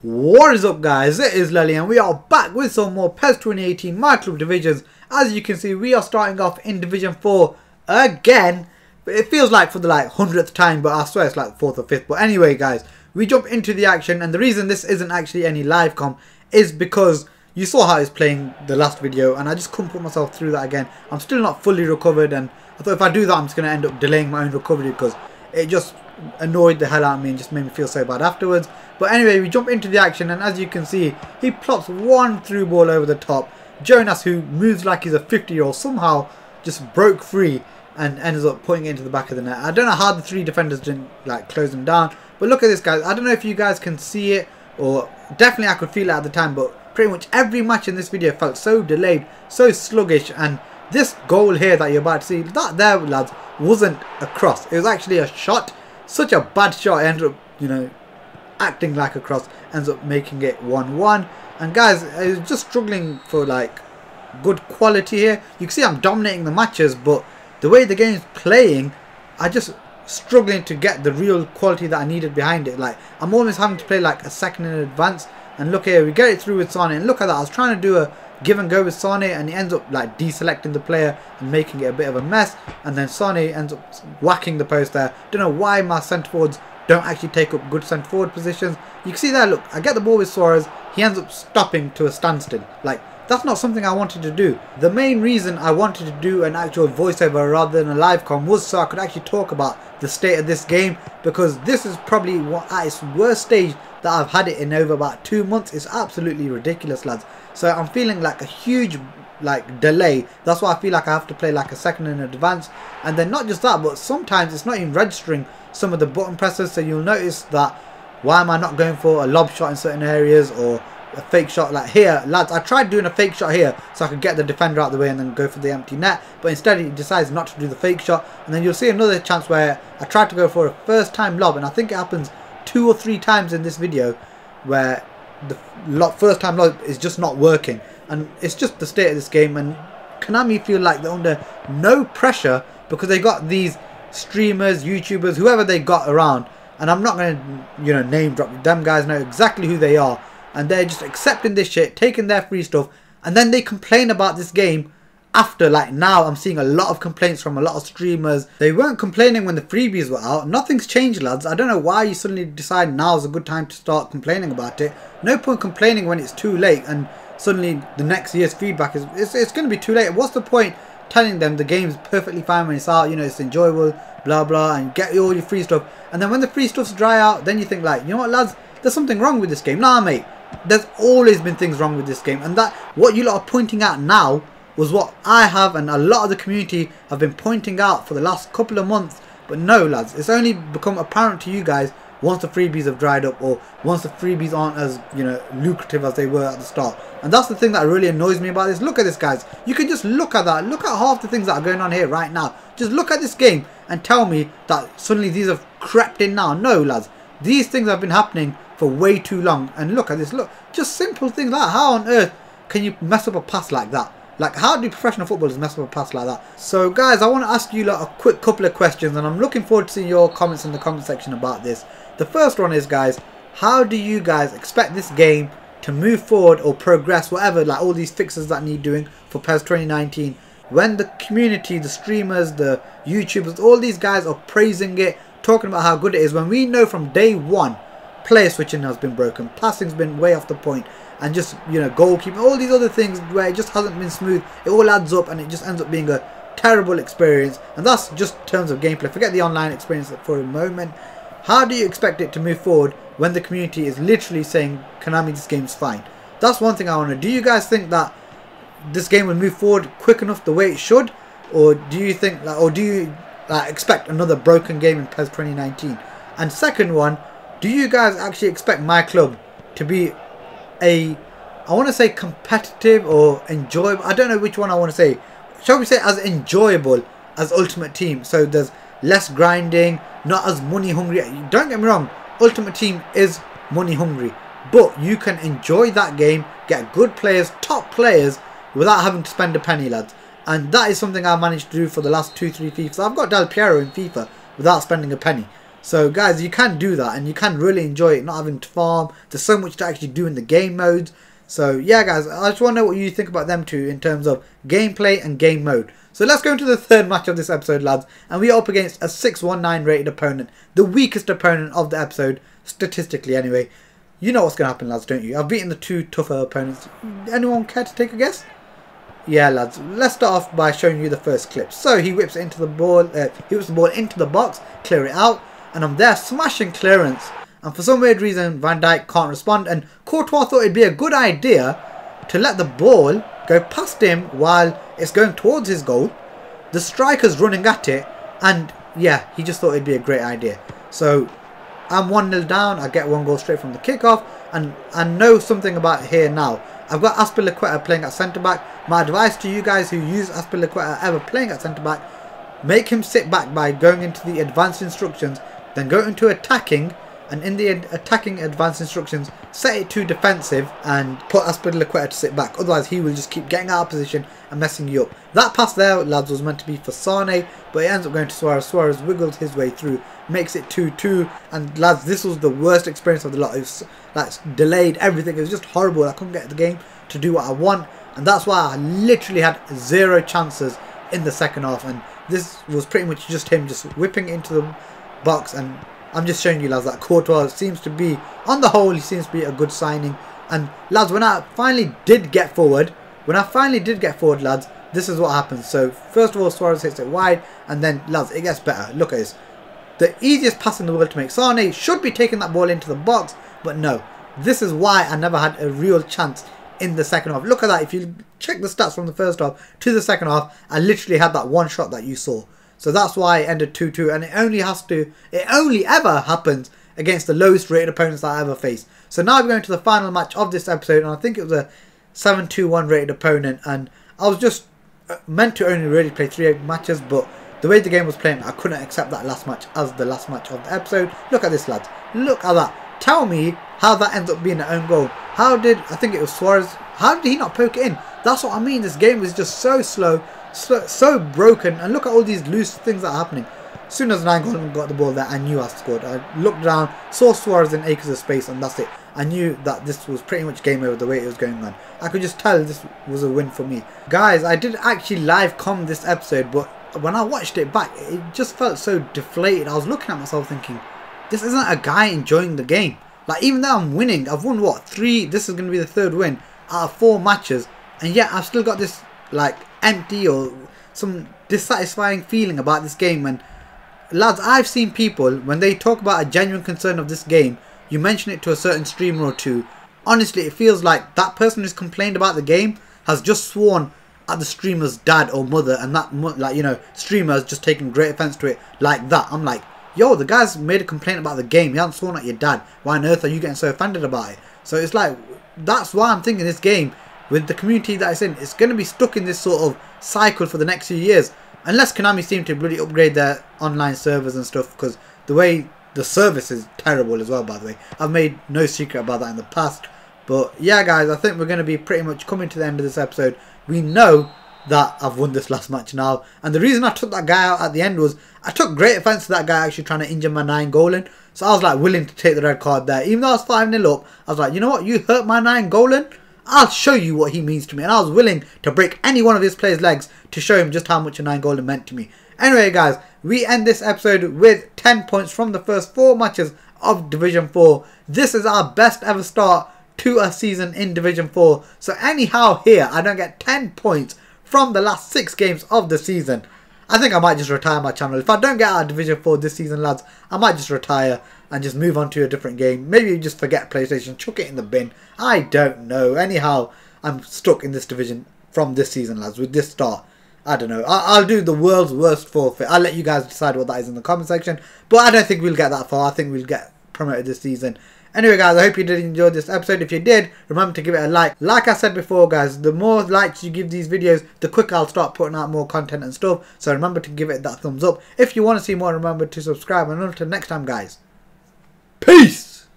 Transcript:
What is up guys, it is Lely and we are back with some more PES 2018 myClub divisions. As you can see, we are starting off in Division 4 again. It feels like for the 100th time, but I swear it's like 4th or 5th. But anyway guys, we jump into the action, and the reason this isn't actually any live com is because you saw how I was playing the last video and I just couldn't put myself through that again. I'm still not fully recovered, and I thought if I do that I'm just going to end up delaying my own recovery because it just annoyed the hell out of me and just made me feel so bad afterwards. But anyway, we jump into the action, and as you can see, he plops one through ball over the top. Jonas, who moves like he's a 50-year-old, somehow just broke free and ends up putting it into the back of the net. I don't know how the three defenders didn't close him down, but look at this guys. I don't know if you guys can see it, or definitely I could feel it at the time, but pretty much every match in this video felt so delayed, so sluggish. And this goal here that you're about to see, that there lads, wasn't a cross. It was actually a shot. Such a bad shot. It ended up, acting like a cross, ends up making it 1-1. And guys, I was just struggling for good quality here. You can see I'm dominating the matches, but the way the game's playing, I just struggling to get the real quality that I needed behind it. I'm almost having to play a second in advance. And look here, we get it through with Sane, and look at that. I was trying to do a give and go with Sane, and he ends up deselecting the player and making it a bit of a mess. And then Sane ends up whacking the post there. Don't know why my centre forwards don't actually take up good centre forward positions. You can see there, look, I get the ball with Suarez, he ends up stopping to a standstill. That's not something I wanted to do. The main reason I wanted to do an actual voiceover rather than a live com was so I could actually talk about the state of this game, because this is probably at its worst stage that I've had it in over about 2 months. It's absolutely ridiculous, lads. So I'm feeling a huge delay. That's why I feel like I have to play a second in advance. And then not just that, but sometimes it's not even registering some of the button presses. So you'll notice that why am I not going for a lob shot in certain areas, or a fake shot here, lads. I tried doing a fake shot here so I could get the defender out of the way and then go for the empty net, but instead he decides not to do the fake shot. And then you'll see another chance where I tried to go for a first time lob, and I think it happens 2 or 3 times in this video where the first time lob is just not working. And it's just the state of this game, and Konami feel like they're under no pressure because they got these streamers, YouTubers, whoever they got around, and I'm not going to name drop them. Guys know exactly who they are, and they're just accepting this shit, taking their free stuff, and then they complain about this game after. Now I'm seeing a lot of complaints from a lot of streamers. They weren't complaining when the freebies were out. Nothing's changed, lads. I don't know why you suddenly decide now is a good time to start complaining about it. No point complaining when it's too late and suddenly the next year's feedback is it's going to be too late. What's the point telling them the game's perfectly fine when it's out, it's enjoyable, blah blah, and get all your free stuff, and then when the free stuff's dry out, then you think you know what, lads, there's something wrong with this game. Nah mate, there's always been things wrong with this game, and that what you lot are pointing out now was what I have and a lot of the community have been pointing out for the last couple of months. But no lads, it's only become apparent to you guys once the freebies have dried up, or once the freebies aren't as lucrative as they were at the start. And that's the thing that really annoys me about this. Look at this guys, you can just look at that, look at half the things that are going on here right now. Just look at this game and tell me that suddenly these have crept in now. No lads, these things have been happening for way too long. And look at this, look, just simple things like how on earth can you mess up a pass like that? How do professional footballers mess up a pass like that? So guys, I want to ask you a quick couple of questions, and I'm looking forward to seeing your comments in the comment section about this. The first one is, guys, how do you guys expect this game to move forward or progress, whatever, all these fixes that need doing for PES 2019, when the community, the streamers, the YouTubers, all these guys are praising it, talking about how good it is, when we know from day one player switching has been broken, passing's been way off the point, and just goalkeeping, all these other things where it just hasn't been smooth. It all adds up and it just ends up being a terrible experience. And that's just in terms of gameplay. Forget the online experience for a moment. How do you expect it to move forward when the community is literally saying, Konami, this game's fine? That's one thing I want to know. Do you guys think that this game will move forward quick enough the way it should, or do you think or do you expect another broken game in PES 2019? And second one, do you guys actually expect myClub to be I want to say competitive or enjoyable? I don't know which one I want to say. Shall we say as enjoyable as Ultimate Team? So there's less grinding, not as money hungry. Don't get me wrong, Ultimate Team is money hungry, but you can enjoy that game, get good players, top players, without having to spend a penny, lads. And that is something I managed to do for the last 2-3 FIFA. I've got Del Piero in FIFA without spending a penny. So guys, you can do that and you can really enjoy it, not having to farm. There's so much to actually do in the game modes. So yeah guys, I just want to know what you think about them two in terms of gameplay and game mode. So let's go into the third match of this episode, lads, and we are up against a 619 rated opponent, the weakest opponent of the episode, statistically anyway. You know what's going to happen, lads, don't you? I've beaten the two tougher opponents. Anyone care to take a guess? Yeah, lads, let's start off by showing you the first clip. So he whips it into the ball, he whips the ball into the box, clear it out, and I'm there smashing clearance. And for some weird reason, Van Dijk can't respond, and Courtois thought it'd be a good idea to let the ball go past him while it's going towards his goal. The striker's running at it, and yeah, he just thought it'd be a great idea. So I'm 1-0 down, I get one goal straight from the kickoff, and I know something about here now. I've got Azpilicueta playing at centre-back. My advice to you guys who use Azpilicueta ever playing at centre-back, make him sit back by going into the advanced instructions, then go into attacking, and in the attacking advanced instructions, set it to defensive and put Azpilicueta to sit back. Otherwise, he will just keep getting out of position and messing you up. That pass there, lads, was meant to be for Sane, but it ends up going to Suarez. Suarez wiggles his way through, makes it 2-2. And lads, this was the worst experience of the lot. It was like delayed everything. It was just horrible. I couldn't get the game to do what I want, and that's why I literally had 0 chances in the second half. And this was pretty much just him just whipping into the box. And I'm just showing you, lads, that Courtois seems to be, on the whole, he seems to be a good signing. And lads, when I finally did get forward, lads, this is what happens. So first of all, Suarez hits it wide, and then lads, it gets better. Look at this. The easiest pass in the world to make. Sane should be taking that ball into the box, but no. This is why I never had a real chance in the second half. Look at that. If you check the stats from the first half to the second half, I literally had that one shot that you saw. So that's why it ended 2-2, and it only ever happens against the lowest rated opponents that I ever faced. So now we're going to the final match of this episode, and I think it was a 7-2-1 rated opponent, and I was just meant to only really play 3 matches, but the way the game was playing, I couldn't accept that last match as the last match of the episode. Look at this, lads. Look at that. Tell me how that ends up being an own goal. I think it was Suarez, how did he not poke it in? That's what I mean. This game is just so slow, so broken, and look at all these loose things that are happening. As soon as Nainggolan got the ball there, I knew I scored. I looked down, saw Suarez in acres of space, and that's it. I knew that this was pretty much game over the way it was going on. I could just tell this was a win for me. Guys, I did actually live comment this episode, but when I watched it back, it just felt so deflated. I was looking at myself thinking, this isn't a guy enjoying the game. Like, even though I'm winning, I've won what, 3, this is going to be the 3rd win out of 4 matches, and yet I've still got this like empty or some dissatisfying feeling about this game. And lads, I've seen people, when they talk about a genuine concern of this game, you mention it to a certain streamer or two, honestly it feels like that person who's complained about the game has just sworn at the streamer's dad or mother, and that, like, you know, streamer has just taken great offense to it like that. I'm like, yo, the guy's made a complaint about the game, he hasn't sworn at your dad, why on earth are you getting so offended about it? So it's like, that's why I'm thinking this game, with the community that it's in, it's going to be stuck in this sort of cycle for the next few years, unless Konami seem to really upgrade their online servers and stuff, because the way the service is terrible as well, by the way. I've made no secret about that in the past. But yeah guys, I think we're going to be pretty much coming to the end of this episode. We know that I've won this last match now, and the reason I took that guy out at the end was I took great offence to that guy actually trying to injure my Nainggolan. So I was like willing to take the red card there, even though I was 5-0 up. I was like, you know what, you hurt my Nainggolan, I'll show you what he means to me. And I was willing to break any one of his players' legs to show him just how much a Nainggolan meant to me. Anyway guys, we end this episode with 10 points from the first 4 matches of Division 4. This is our best ever start to a season in Division 4. So anyhow here, I don't get 10 points from the last 6 games of the season. I think I might just retire my channel. If I don't get out of Division 4 this season, lads, I might just retire and just move on to a different game. Maybe just forget PlayStation, chuck it in the bin. I don't know. Anyhow, I'm stuck in this division from this season, lads, with this start. I don't know. I'll do the world's worst forfeit. I'll let you guys decide what that is in the comment section. But I don't think we'll get that far. I think we'll get promoted this season. Anyway guys, I hope you did enjoy this episode. If you did, remember to give it a like. Like I said before guys, the more likes you give these videos, the quicker I'll start putting out more content and stuff. So remember to give it that thumbs up. If you want to see more, remember to subscribe. And until next time guys, peace!